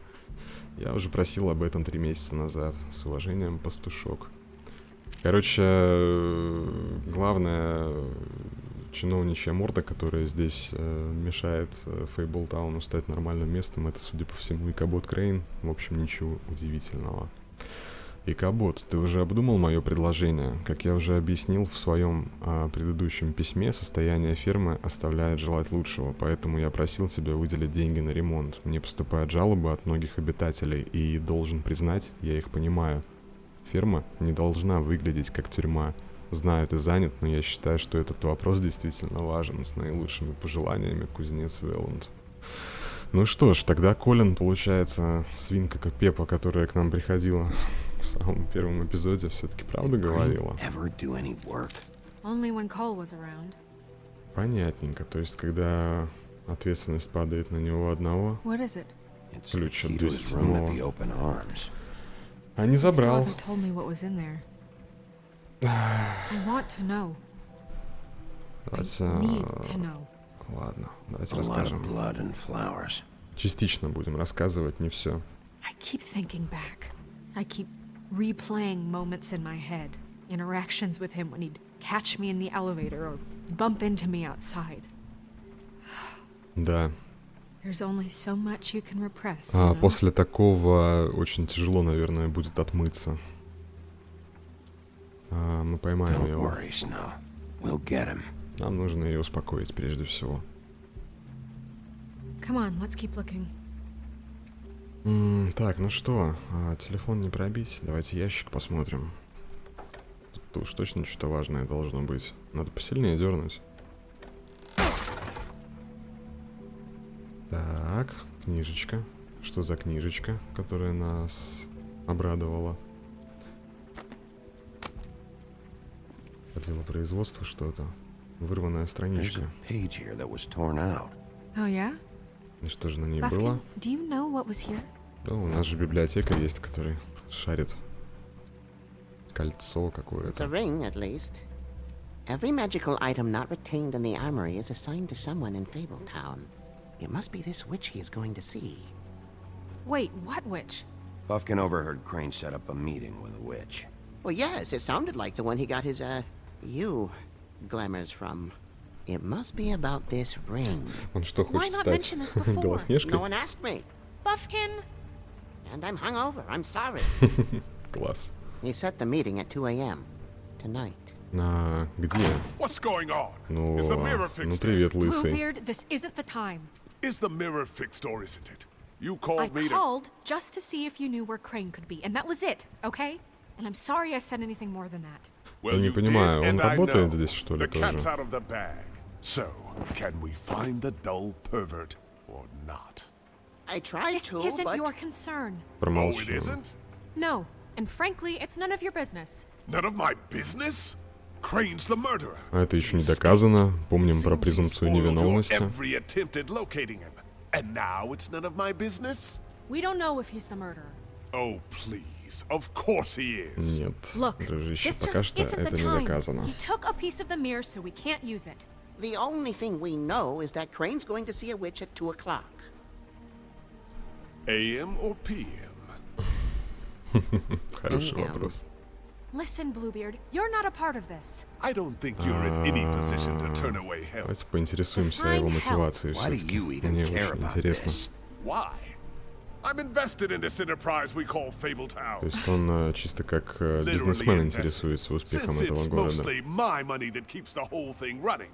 Speaker 1: Я уже просил об этом 3 месяца назад. С уважением, пастушок. Короче, главная чиновничья морда, которая здесь мешает Фейблтауну стать нормальным местом, это, судя по всему, Икабот Крейн. В общем, ничего удивительного. Икабот, ты уже обдумал мое предложение? Как я уже объяснил в своем предыдущем письме, состояние фермы оставляет желать лучшего, поэтому я просил тебя выделить деньги на ремонт. Мне поступают жалобы от многих обитателей, и, должен признать, я их понимаю. Ферма не должна выглядеть как тюрьма. Знаю, ты занят, но я считаю, что этот вопрос действительно важен. С наилучшими пожеланиями, кузнец Велланд. Ну что ж, тогда Колин, получается, свинка как Пеппа, которая к нам приходила в самом первом эпизоде, все-таки правду говорила.
Speaker 9: Only when Cole was around.
Speaker 1: Понятненько. То есть, когда ответственность падает на него одного,
Speaker 9: What is it?
Speaker 1: ключ от 207-го. А не забрал.
Speaker 9: Told me what was in there. I want to know.
Speaker 1: Давайте... Ладно, давайте расскажем. Частично будем рассказывать, не все.
Speaker 9: I keep thinking back. I keep replaying moments in my head. Interactions with him when he'd catch me in the elevator or bump into me outside.
Speaker 1: Да.
Speaker 9: There's only so much you can repress,
Speaker 1: А после такого очень тяжело, наверное, будет отмыться. Мы поймаем его. Нам нужно ее успокоить прежде всего.
Speaker 9: Come on, let's keep looking.
Speaker 1: Так, ну что, телефон не пробить. Давайте ящик посмотрим. Тут уж точно что-то важное должно быть. Надо посильнее дернуть. Так, книжечка. Что за книжечка, которая нас обрадовала? Отдел производства что-то. Вырванная страничка.
Speaker 9: Oh, yeah?
Speaker 1: И что же на ней
Speaker 9: Buffkin,
Speaker 1: было?
Speaker 9: do you know what was here?
Speaker 1: Да, у нас же библиотека есть, который шарит. Кольцо
Speaker 13: It's
Speaker 1: какое-то.
Speaker 13: a ring, at least. Every magical item not retained in the armory is assigned to someone in Fabletown. It must be this witch he is going to see.
Speaker 9: Wait, what witch?
Speaker 3: Buffkin overheard Crane set up a meeting with a witch.
Speaker 13: Well, yes, it sounded like the one he got his, glamours from. It must be about this ring.
Speaker 1: Он что,
Speaker 9: Why
Speaker 1: хочет
Speaker 9: not
Speaker 1: стать
Speaker 9: mention this before?
Speaker 1: Белоснежкой?
Speaker 13: No one asked me.
Speaker 9: Buffkin!
Speaker 13: And I'm hungover. I'm sorry.
Speaker 1: Класс.
Speaker 13: He set the meeting at 2 a.m. tonight.
Speaker 1: Где?
Speaker 14: What's going on?
Speaker 1: Ну,
Speaker 14: Is the mirror
Speaker 1: ну
Speaker 14: fixed?
Speaker 1: привет, лысый.
Speaker 9: Bluebeard, this isn't the time.
Speaker 14: Is the mirror fixed or isn't it? You
Speaker 9: I
Speaker 14: called me to...
Speaker 9: called just to see if you knew where Crane could be, and that was it, okay? And I'm sorry I said anything more than that.
Speaker 14: Well,
Speaker 1: Я не
Speaker 14: you
Speaker 1: понимаю,
Speaker 14: did,
Speaker 1: он
Speaker 14: and I
Speaker 1: работает
Speaker 14: know.
Speaker 1: здесь, что ли,
Speaker 14: The cat's
Speaker 1: тоже?
Speaker 14: out of the bag. So, can we find the dull pervert or not?
Speaker 13: I tried
Speaker 9: This
Speaker 13: to,
Speaker 9: isn't
Speaker 13: but...
Speaker 9: your concern.
Speaker 14: Oh, it
Speaker 1: Промолчу.
Speaker 14: isn't?
Speaker 9: No, and frankly, it's none of your business.
Speaker 14: None of my business? Crane's the murderer.
Speaker 1: А это еще не доказано. Помним про
Speaker 14: Seems he
Speaker 1: презумпцию
Speaker 14: spoiled your
Speaker 1: невиновности.
Speaker 14: every attempt at locating him. And now it's none of my business?
Speaker 9: We don't know if he's the murderer.
Speaker 14: Oh, please. Of course he is.
Speaker 1: Нет,
Speaker 9: Look,
Speaker 1: дружище,
Speaker 9: this
Speaker 1: пока
Speaker 9: just
Speaker 1: что
Speaker 9: isn't the
Speaker 1: это не
Speaker 9: time.
Speaker 1: доказано.
Speaker 9: He took a piece of the mirror, so we can't use it.
Speaker 13: The only thing we know is that Crane's going to see a witch at 2 o'clock.
Speaker 14: AM or PM?
Speaker 1: Хороший вопрос.
Speaker 9: Listen, Bluebeard, you're not a part of this.
Speaker 14: I don't think you're in any position to turn away help.
Speaker 1: Давайте поинтересуемся о его мотивации все-таки. Мне очень интересно.
Speaker 14: Why? I'm invested in this enterprise we call
Speaker 1: То
Speaker 14: Fabletown.
Speaker 1: есть он чисто как бизнесмен интересуется успехом
Speaker 14: Since
Speaker 1: этого
Speaker 14: it's
Speaker 1: города.
Speaker 14: mostly my money that keeps the whole thing running.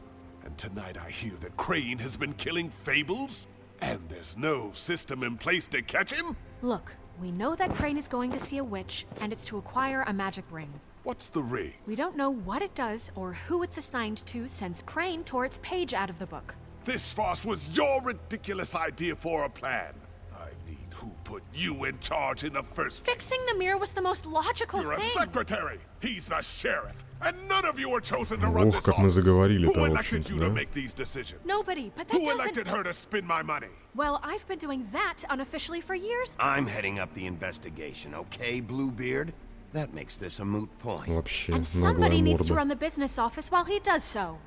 Speaker 14: And tonight I hear that Crane has been killing fables, and there's no system in place to catch him?
Speaker 9: Look, we know that Crane is going to see a witch, and it's to acquire a magic ring.
Speaker 14: What's the ring?
Speaker 9: We don't know what it does or who it's assigned to since Crane tore its page out of the book.
Speaker 14: This farce was your ridiculous idea for a plan. I mean, who put you in charge in the first place?
Speaker 9: Fixing the mirror was the most logical
Speaker 14: You're a
Speaker 9: thing.
Speaker 14: secretary. He's the sheriff. And none of you are chosen to run
Speaker 1: Ох,
Speaker 14: this
Speaker 1: как мы
Speaker 14: office.
Speaker 1: заговорили-то,
Speaker 14: Who
Speaker 1: в
Speaker 14: elected
Speaker 1: общем-то,
Speaker 14: you to
Speaker 1: да?
Speaker 14: make these decisions?
Speaker 9: Nobody, but that
Speaker 14: Who
Speaker 9: doesn't...
Speaker 14: elected her to spend my money?
Speaker 9: Well, I've been doing that unofficially for years.
Speaker 3: I'm heading up the investigation, okay, Bluebeard? That makes this a moot point.
Speaker 1: Вообще,
Speaker 9: And
Speaker 1: наглая
Speaker 9: somebody needs to
Speaker 1: морда.
Speaker 9: run the business office while he does so.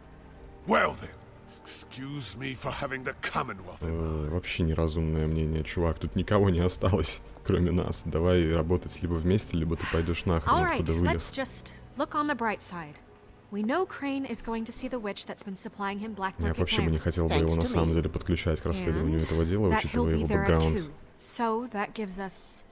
Speaker 14: Well then, excuse me for having the Commonwealth in mind.
Speaker 1: Вообще неразумное мнение, чувак. Тут никого не осталось, кроме нас. Давай работать либо вместе, либо ты пойдешь
Speaker 9: All
Speaker 1: нахрен,
Speaker 9: right,
Speaker 1: откуда
Speaker 9: let's
Speaker 1: вылез.
Speaker 9: just look on the bright side. We know Crane is going to see the witch that's been supplying him black
Speaker 1: Я
Speaker 9: market
Speaker 1: вообще бы не
Speaker 9: glamours.
Speaker 1: хотел бы его на самом деле подключать к расследованию этого дела,
Speaker 9: That he'll
Speaker 1: учитывая
Speaker 9: be
Speaker 1: его
Speaker 9: there at
Speaker 1: бэкграунд.
Speaker 9: 2. So that gives us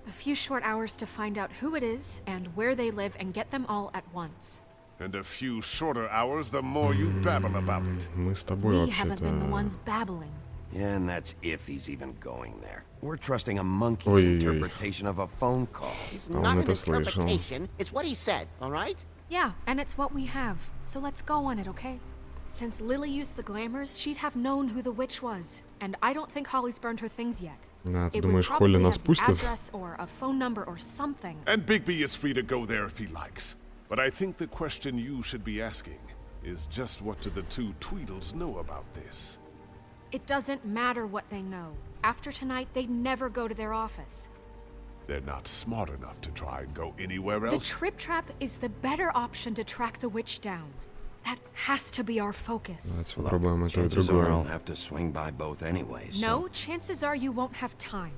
Speaker 9: a few short hours to find out who it is and where they live and get them all at once.
Speaker 14: And a few shorter hours, the more you babble about it.
Speaker 1: Мы с тобой
Speaker 9: We haven't been the ones babbling.
Speaker 3: And that's if he's even going there. We're trusting a monkey's
Speaker 1: Ой-ой-ой.
Speaker 3: interpretation of a phone call.
Speaker 13: It's
Speaker 1: А он
Speaker 13: not an
Speaker 1: это слышал.
Speaker 13: interpretation. It's what he said, all right?
Speaker 9: Yeah, and it's what we have. So let's go on it, okay? Since Lily used the glamours, she'd have known who the witch was. and I don't think Holly's burned her things yet.
Speaker 1: Да, ты
Speaker 9: It would
Speaker 1: думаешь, Холли
Speaker 9: probably
Speaker 1: нас
Speaker 9: have the
Speaker 1: пустит?
Speaker 9: address or a phone number or something.
Speaker 14: And Bigby is free to go there if he likes. But I think the question you should be asking is just what do the two Tweedles know about this?
Speaker 9: It doesn't matter what they know. After tonight, they'd never go to their office.
Speaker 14: They're not smart enough to try and go anywhere
Speaker 9: The
Speaker 14: else.
Speaker 9: trip trap is the better option to track the witch down. That has to be our focus.
Speaker 1: Давайте попробуем это и
Speaker 3: Chances are I'll
Speaker 1: другое.
Speaker 3: have to swing by both anyways.
Speaker 9: No, chances are you won't have time.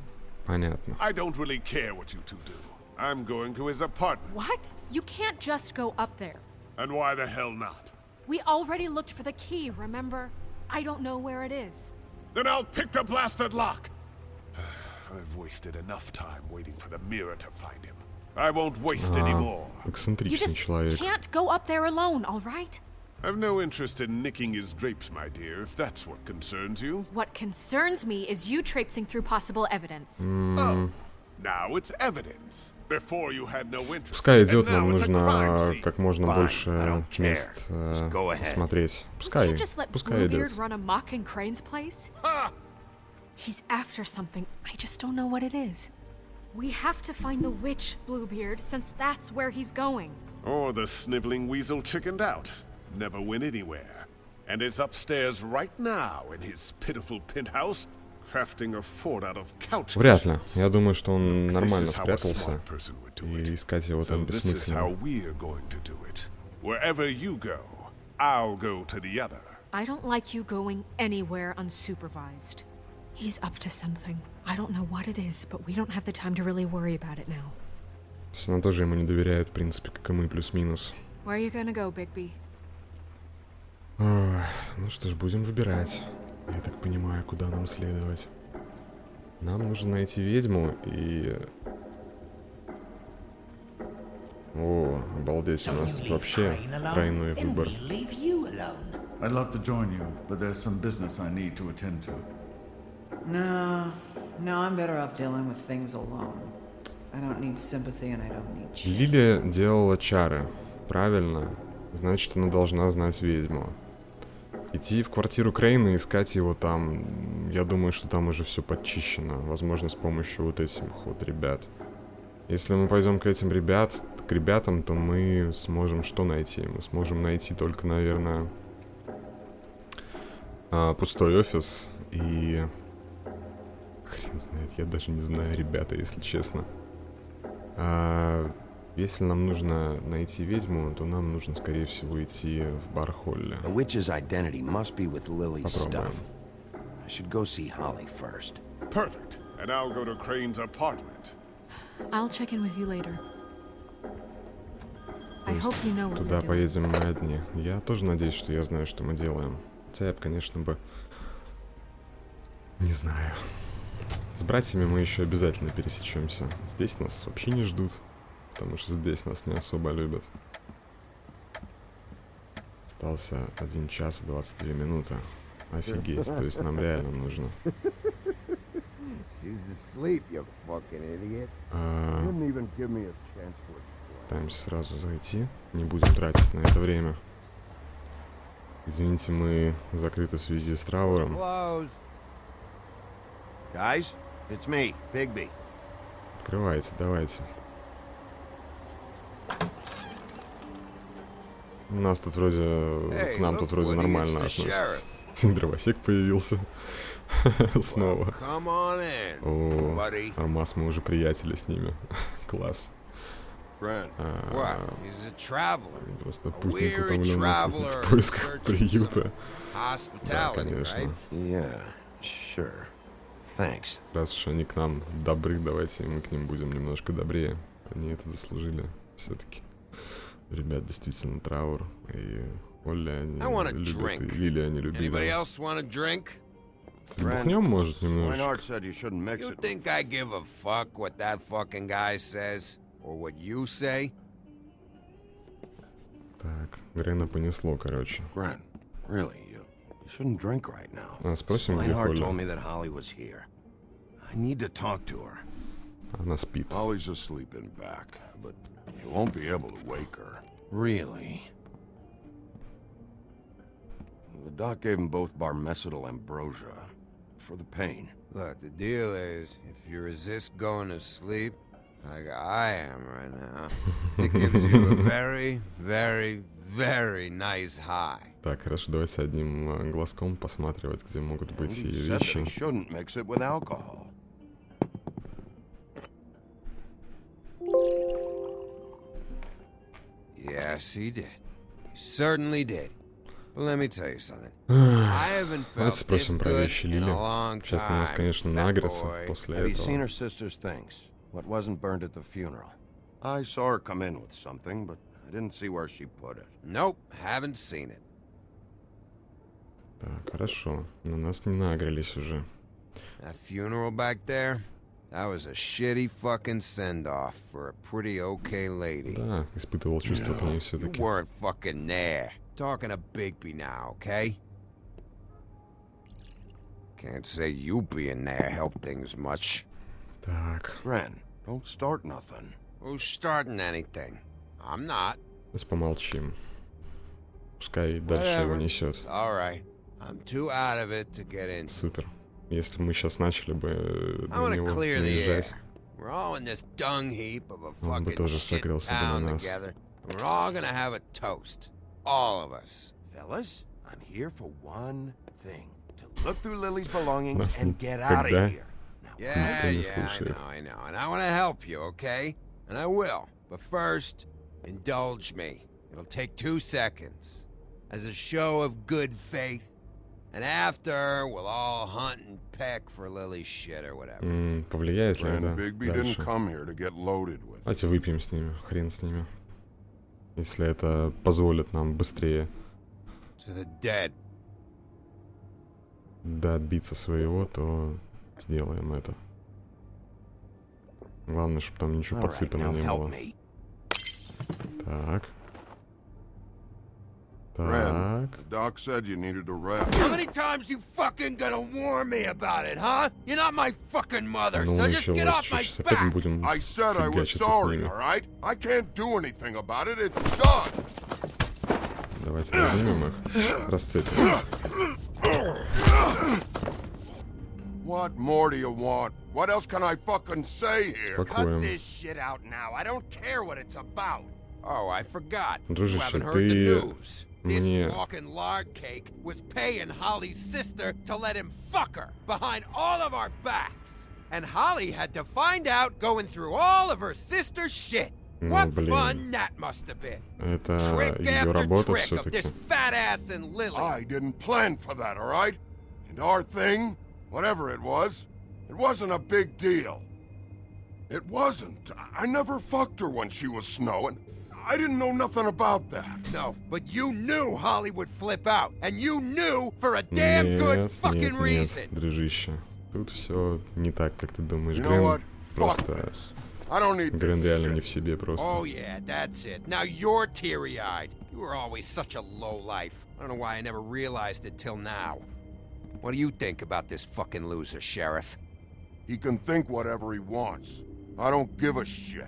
Speaker 1: Понятно.
Speaker 14: I don't really care what you two do. I'm going to his apartment.
Speaker 9: What? You can't just go up there.
Speaker 14: And why the hell not?
Speaker 9: We already looked for the key, remember? I don't know where it is.
Speaker 14: Then I'll pick the blasted lock. I've wasted enough time waiting for the mirror to find him. I won't waste any more.
Speaker 9: You
Speaker 1: Эксцентричный
Speaker 9: just
Speaker 1: человек.
Speaker 9: can't go up there alone, all right?
Speaker 14: I've no interest in nicking his drapes, my dear, if that's what concerns you.
Speaker 9: What concerns me is you traipsing through possible evidence.
Speaker 14: Oh, now it's evidence. Before you had no interest.
Speaker 1: Пускай идет,
Speaker 14: and now
Speaker 1: нам
Speaker 14: it's a crime
Speaker 1: нужно
Speaker 14: scene.
Speaker 1: как можно
Speaker 3: Fine, I
Speaker 1: больше
Speaker 3: don't care.
Speaker 1: мест
Speaker 3: Just go ahead.
Speaker 1: посмотреть.
Speaker 9: You
Speaker 1: Пускай,
Speaker 9: can't just let
Speaker 1: пускай идет.
Speaker 9: Bluebeard run amok in Crane's place.
Speaker 14: Ha!
Speaker 9: He's after something. I just don't know what it is. We have to find the witch, Bluebeard, since that's where he's going.
Speaker 14: Or the sniveling weasel chickened out. Never went anywhere. And is upstairs right now in his pitiful penthouse, crafting a fort out of couch
Speaker 1: Вряд ли.
Speaker 14: cushions.
Speaker 1: Я думаю, что он
Speaker 14: This
Speaker 1: нормально
Speaker 14: is how a
Speaker 1: спрятался.
Speaker 14: smart person would do it.
Speaker 1: И искать его там
Speaker 14: So this is how
Speaker 1: бессмысленно.
Speaker 14: we're going to do it. Wherever you go, I'll go to the other.
Speaker 9: I don't like you going anywhere unsupervised. He's up to something. I don't know what it is, but we don't have the time to really worry about it now.
Speaker 1: То есть она тоже ему не доверяет, в принципе, как и мы, плюс-минус.
Speaker 9: Where are you gonna go, Bigby?
Speaker 1: Ой, ну что ж, будем выбирать. Я так понимаю, куда нам следовать. Нам нужно найти ведьму и... О, обалдеть, у нас тут вообще тройной выбор.
Speaker 2: I'd love to join you, but there's some business I need to attend to.
Speaker 5: No, I'm better off dealing with things alone. I don't need sympathy and I don't need change.
Speaker 1: Лилия делала чары. Правильно. Значит, она должна знать ведьму. Идти в квартиру Крейна и искать его там... Я думаю, что там уже все подчищено. Возможно, с помощью вот этих вот ребят. Если мы пойдем к этим ребятам, то мы сможем что найти? Мы сможем найти только, наверное, пустой офис и... Хрен знает, я даже не знаю, ребята, если честно. Если нам нужно найти ведьму, то нам нужно, скорее всего, идти в бар Холли.
Speaker 3: The witch's identity must be with Lily's
Speaker 1: Попробуем.
Speaker 3: stuff. I should go see Holly first.
Speaker 14: Perfect. And I'll go to Crane's apartment.
Speaker 9: I'll check in with you later.
Speaker 1: То
Speaker 9: I
Speaker 1: есть
Speaker 9: hope you know what
Speaker 1: туда
Speaker 9: you're doing.
Speaker 1: поедем мы одни. Я тоже надеюсь, что я знаю, что мы делаем. Хотя я бы, конечно, бы... Не знаю. С братьями мы еще обязательно пересечемся. Здесь нас вообще не ждут. Потому что здесь нас не особо любят. Остался 1 час и 22 минуты. Офигеть, то есть нам реально нужно. Пытаемся сразу зайти. Не будем тратить на это время. Извините, мы закрыты в связи с трауром.
Speaker 3: Guys, it's me, Bigby.
Speaker 1: Открывайте, давайте. У нас тут вроде... К нам тут вроде нормально относятся. Дровосек появился. Снова. О, Армаз, мы уже приятели с ними. Класс. Просто путник утомленный в поисках приюта. Да, конечно.
Speaker 3: Yeah, sure. Thanks.
Speaker 1: Раз уж они к нам добры, давайте мы к ним будем немножко добрее. Они это заслужили все-таки. Ребят, действительно траур. И Холли они любят, и Лили они любили. Бухнем, может, немножечко.
Speaker 8: You think I give a fuck what that fucking guy says? Or what you say?
Speaker 1: Так, Грена понесло, короче.
Speaker 3: Gren, really, you shouldn't drink right now.
Speaker 1: Спросим, где
Speaker 3: Swinehart told
Speaker 1: Холли.
Speaker 3: me that Holly was here. I need to talk to her.
Speaker 1: Она спит.
Speaker 14: Holly's asleep in back, but you won't be able to wake her.
Speaker 3: Really? The doc gave them both barmecidal ambrosia. for the pain.
Speaker 8: Look, the deal is, if you resist going to sleep, like I am right now, it gives you a very, very, very nice high.
Speaker 1: Так, хорошо, давайте одним глазком посматривать, где могут быть ее вещи.
Speaker 3: Shouldn't mix it with alcohol.
Speaker 8: Yes, he did. He certainly did. But let me tell you something. I haven't felt this good in a long
Speaker 1: Сейчас на нас,
Speaker 8: time.
Speaker 1: конечно, нагрится после
Speaker 3: Have you seen
Speaker 1: этого.
Speaker 3: her sister's things? What wasn't burned at the funeral? I saw her come in with something, but I didn't see where she put it.
Speaker 8: Nope, haven't seen it.
Speaker 1: Так, хорошо. На нас не нагрелись уже.
Speaker 8: That funeral back there, that was a shitty fucking send-off for a pretty okay lady.
Speaker 1: Да, испытывал чувство к ней
Speaker 8: You
Speaker 1: все-таки.
Speaker 8: weren't fucking there. Talking to Bigby now, okay? Can't say you being there helped things much.
Speaker 1: Так.
Speaker 3: Ren, don't start nothing.
Speaker 8: Who's starting anything? I'm not.
Speaker 1: Сейчас помолчим. Пускай дальше его несет.
Speaker 8: All right. I'm too out of it to get in.
Speaker 1: Супер. Если мы сейчас начали бы
Speaker 8: I
Speaker 1: на
Speaker 8: want to
Speaker 1: него
Speaker 8: clear the air.
Speaker 1: наезжать,
Speaker 8: We're all in this dung heap of a
Speaker 1: он бы
Speaker 8: fucking
Speaker 1: тоже
Speaker 8: shit
Speaker 1: согрелся бы на
Speaker 8: town
Speaker 1: нас.
Speaker 8: together. We're all gonna have a toast. All of us.
Speaker 3: Fellas, I'm here for one thing. To look through Lily's belongings
Speaker 1: Нас
Speaker 3: and get out of
Speaker 1: никогда
Speaker 3: here.
Speaker 8: Yeah,
Speaker 1: никто не
Speaker 8: yeah,
Speaker 1: слушает.
Speaker 8: I know. And I want to help you, okay? And I will. But first, indulge me. It'll take 2 seconds. As a show of good faith. And after, we'll all hunt and peck for Lily's shit or whatever.
Speaker 1: Повлияет ли
Speaker 3: Ren,
Speaker 1: это
Speaker 3: Bigby
Speaker 1: дальше?
Speaker 3: didn't come here to get loaded with.
Speaker 1: Давайте выпьем с ними, хрен с ними. Если это позволит нам быстрее
Speaker 8: To the dead.
Speaker 1: добиться своего, то сделаем это. Главное, чтобы там ничего
Speaker 3: All right,
Speaker 1: подсыпано
Speaker 3: now
Speaker 1: не
Speaker 3: help
Speaker 1: было.
Speaker 3: me.
Speaker 1: Так.
Speaker 3: Ren,
Speaker 1: Так.
Speaker 3: the doc said you needed a rest.
Speaker 8: How many times you fucking gonna warn me about it, huh? You're not my fucking mother,
Speaker 1: Ну,
Speaker 8: so just get
Speaker 1: началось.
Speaker 8: off
Speaker 1: Что
Speaker 8: my
Speaker 1: сейчас опять мы
Speaker 8: back.
Speaker 1: будем
Speaker 3: I said I was
Speaker 1: фигачиться с
Speaker 3: sorry,
Speaker 1: ними.
Speaker 3: all right? I can't do anything about it. It's done.
Speaker 1: Давайте поднимем их. Расцепим.
Speaker 3: What more do you want? What else can I fucking say here?
Speaker 8: Cut
Speaker 1: Спокоен.
Speaker 8: this shit out now. I don't care what it's about. Oh, I forgot. You
Speaker 1: Дружище,
Speaker 8: haven't heard the
Speaker 1: ты
Speaker 8: news. This
Speaker 1: мне...
Speaker 8: walking lard cake was paying Holly's sister to let him fuck her behind all of our backs. And Holly had to find out going through all of her sister's shit.
Speaker 1: Ну,
Speaker 8: What
Speaker 1: блин.
Speaker 8: fun that must have been.
Speaker 1: Это
Speaker 8: Trick
Speaker 1: ее
Speaker 8: after
Speaker 1: работа
Speaker 8: trick of
Speaker 1: все-таки.
Speaker 8: this fat ass and Lily.
Speaker 3: I didn't plan for that, all right? And our thing, whatever it wasn't a big deal. It wasn't. I never fucked her when she was snowing. I didn't know nothing about that.
Speaker 8: No, but you knew Holly would flip out. And you knew for a damn good fucking reason.
Speaker 1: Нет, дружище. Тут все не так, как ты думаешь.
Speaker 3: You know what?
Speaker 1: Грэм
Speaker 3: Fuck
Speaker 1: просто...
Speaker 3: this. I don't need
Speaker 1: Грэм
Speaker 3: this
Speaker 1: реально
Speaker 3: shit.
Speaker 1: не в себе просто.
Speaker 8: Oh yeah, that's it. Now you're teary-eyed. You were always such a lowlife. I don't know why I never realized it till now. What do you think about this fucking loser, Sheriff?
Speaker 3: He can think whatever he wants. I don't give a shit.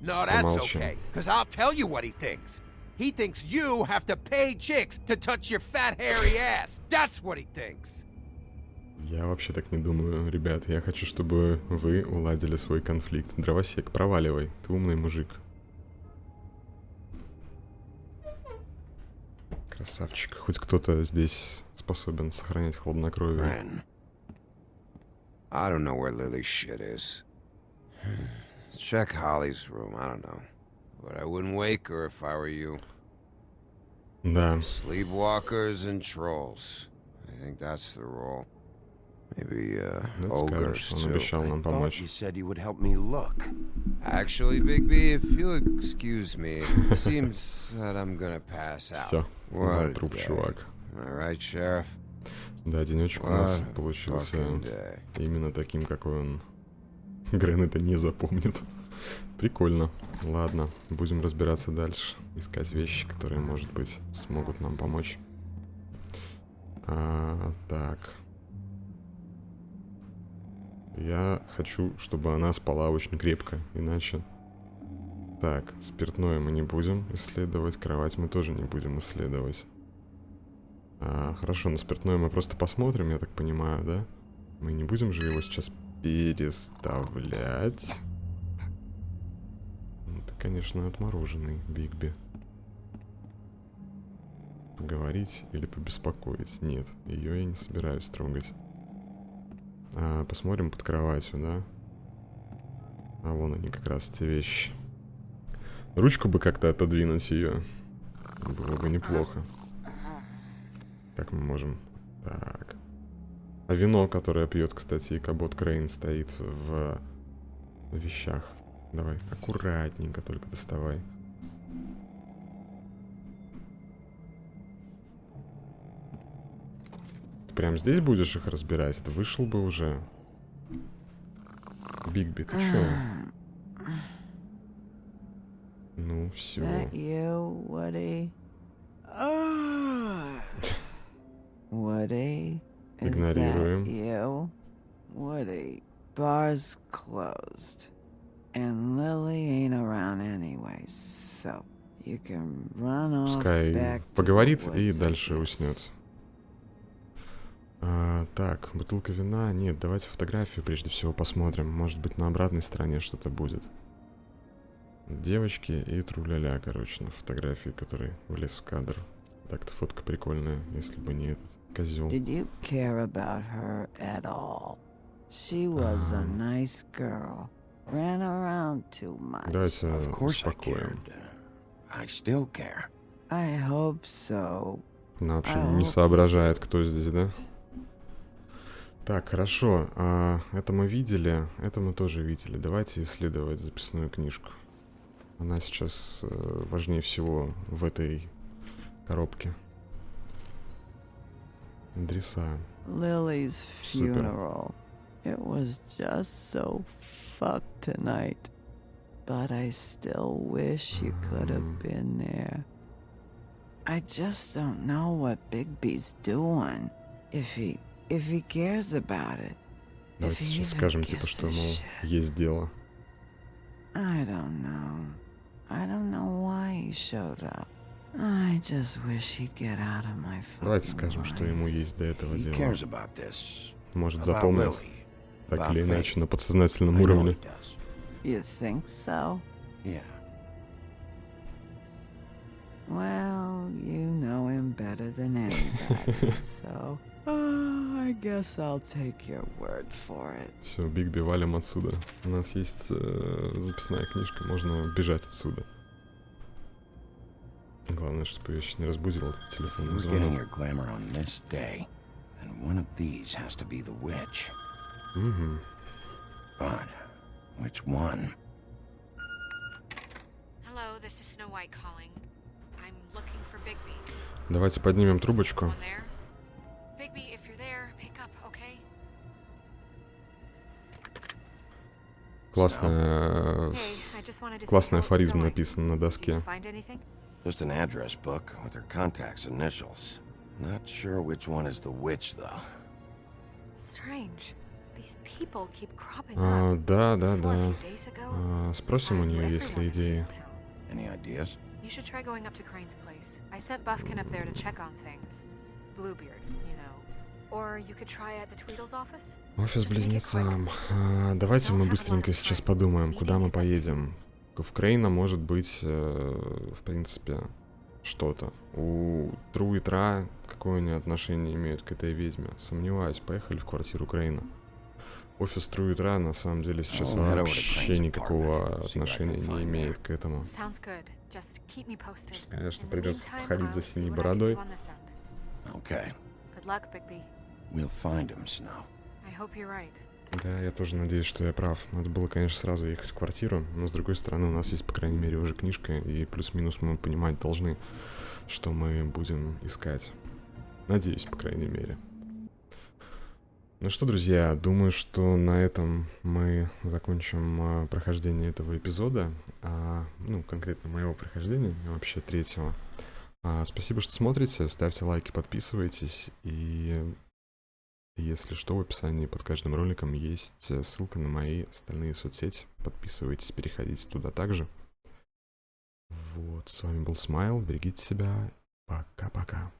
Speaker 8: No, that's
Speaker 1: Помолчим.
Speaker 8: okay, because I'll tell you what he thinks. He thinks you have to pay chicks to touch your fat, hairy ass. That's what he thinks.
Speaker 1: Я вообще так не думаю, ребят. Я хочу, чтобы вы уладили свой конфликт. Дровосек, проваливай. Ты умный мужик. Красавчик. Хоть кто-то здесь способен сохранять хладнокровие.
Speaker 8: Ren, I don't know where Lily's shit is. Check Holly's room, I don't know. But I wouldn't wake her if I were you.
Speaker 1: Да.
Speaker 8: Sleepwalkers and trolls. I think that's the rule. Maybe,
Speaker 1: Ну, скажешь,
Speaker 8: ogres,
Speaker 1: он
Speaker 8: too.
Speaker 1: обещал нам помочь.
Speaker 3: You said you would help me look.
Speaker 8: Actually, Bigby, if you'll excuse me, it seems that I'm gonna pass out.
Speaker 1: Все,
Speaker 8: What a
Speaker 1: труп,
Speaker 8: day.
Speaker 1: чувак.
Speaker 8: Am I right, Sheriff?
Speaker 1: Да, денечек у нас
Speaker 8: What a
Speaker 1: получился
Speaker 8: fucking day.
Speaker 1: именно таким, какой он. Грен это не запомнит. Прикольно. Ладно, будем разбираться дальше. Искать вещи, которые, может быть, смогут нам помочь. Так. Я хочу, чтобы она спала очень крепко, иначе... Так, спиртное мы не будем исследовать, кровать мы тоже не будем исследовать. Хорошо, на спиртное мы просто посмотрим, я так понимаю, да? Мы не будем же его сейчас переставлять. Ну, ты, конечно, отмороженный, Бигби. Поговорить или побеспокоить? Нет, ее я не собираюсь трогать. Посмотрим под кроватью, да? А вон они как раз те вещи. Ручку бы как-то отодвинуть ее. Было бы неплохо. Как мы можем? Так. А вино, которое пьет, кстати, и кабот Крейн стоит в вещах. Давай, аккуратненько только доставай. Ты прям здесь будешь их разбирать? Да вышел бы уже. Бигби, ты чё? Ну, все. Игнорируем.
Speaker 15: Bar's closed. And Lily ain't around anyway, so you can run off
Speaker 1: Пускай поговорит и дальше уснет. Так, бутылка вина. Нет, давайте фотографию прежде всего посмотрим. Может быть, на обратной стороне что-то будет. Девочки и тру-ля-ля, короче, на фотографии, который влез в кадр. Так-то фотка прикольная, если бы не этот козел.
Speaker 15: Did you care about her at all? She was a nice girl. Ran around too much.
Speaker 1: Давайте успокоим.
Speaker 3: I still care.
Speaker 15: I hope so.
Speaker 1: Она вообще не соображает, кто здесь, да? Так, хорошо. Это мы видели, это мы тоже видели. Давайте исследовать записную книжку. Она сейчас важнее всего в этой коробке. Адреса.
Speaker 15: Lily's funeral. It was just so fucked tonight. But I still wish you could have been there. I just don't know what Bigby's doing. If he cares about it.
Speaker 1: Давайте сейчас скажем, типа, что, мол, есть дело.
Speaker 15: I don't know. I don't know why he showed up. I just wish he'd get out of my fucking
Speaker 1: Давайте скажем, что ему есть до этого
Speaker 3: He
Speaker 1: дела.
Speaker 3: cares about this.
Speaker 1: Может,
Speaker 3: About
Speaker 1: запомнит.
Speaker 3: Lily.
Speaker 1: Так
Speaker 3: About
Speaker 1: или
Speaker 3: Faith.
Speaker 1: иначе, на подсознательном
Speaker 3: I know
Speaker 1: уровне.
Speaker 3: he does.
Speaker 15: You think so?
Speaker 3: Yeah.
Speaker 15: Well, you know him better than anybody, so I guess I'll take your word for it.
Speaker 1: Все, Бигби, валим отсюда. У нас есть записная книжка, можно бежать отсюда. Главное, чтобы я сейчас не разбудил этот телефонный
Speaker 3: We're getting
Speaker 1: звонок.
Speaker 3: your glamour on this day, and one of these has to be the witch.
Speaker 1: Угу.
Speaker 3: But which one?
Speaker 9: Hello, this is Snow White calling. I'm looking for Bigby.
Speaker 1: Давайте поднимем трубочку.
Speaker 9: Someone there? Bigby, if you're there, pick up, okay?
Speaker 1: Классная,
Speaker 9: Hey, I just wanted to see
Speaker 1: классный
Speaker 9: how it's
Speaker 1: афоризм
Speaker 9: going.
Speaker 1: написан на
Speaker 9: Did you
Speaker 1: доске.
Speaker 9: find anything?
Speaker 3: Just an address book with her contact's initials. Not sure which one is the witch, though.
Speaker 9: Strange. These people keep cropping up.
Speaker 1: Да.
Speaker 9: Before, a few days ago,
Speaker 1: Спросим у нее, есть ли идеи.
Speaker 3: Any ideas?
Speaker 9: You should try going up to Crane's place. I sent Buffkin up there to check on things. Bluebeard, you know. Or you could try at the Tweedle's office.
Speaker 1: Офис близнецам. Давайте мы быстренько сейчас подумаем, куда мы поедем. В Крейна может быть, в принципе, что-то. У Тру и Тра какое они отношение имеют к этой ведьме? Сомневаюсь. Поехали в квартиру Крейна. Офис Тру и Тра на самом деле сейчас вообще никакого отношения не имеет к этому. Конечно, придется ходить за синей бородой.
Speaker 3: Okay.
Speaker 9: Good luck, Bigby.
Speaker 3: We'll find him, Snow.
Speaker 9: I hope you're right.
Speaker 1: Да, я тоже надеюсь, что я прав. Надо было, конечно, сразу ехать в квартиру, но, с другой стороны, у нас есть, по крайней мере, уже книжка, и плюс-минус мы понимать должны, что мы будем искать. Надеюсь, по крайней мере. Ну что, друзья, думаю, что на этом мы закончим прохождение этого эпизода. Ну, конкретно моего прохождения, вообще третьего. Спасибо, что смотрите, ставьте лайки, подписывайтесь, и... Если что, в описании под каждым роликом есть ссылка на мои остальные соцсети. Подписывайтесь, переходите туда также. Вот, с вами был Смайл. Берегите себя. Пока-пока.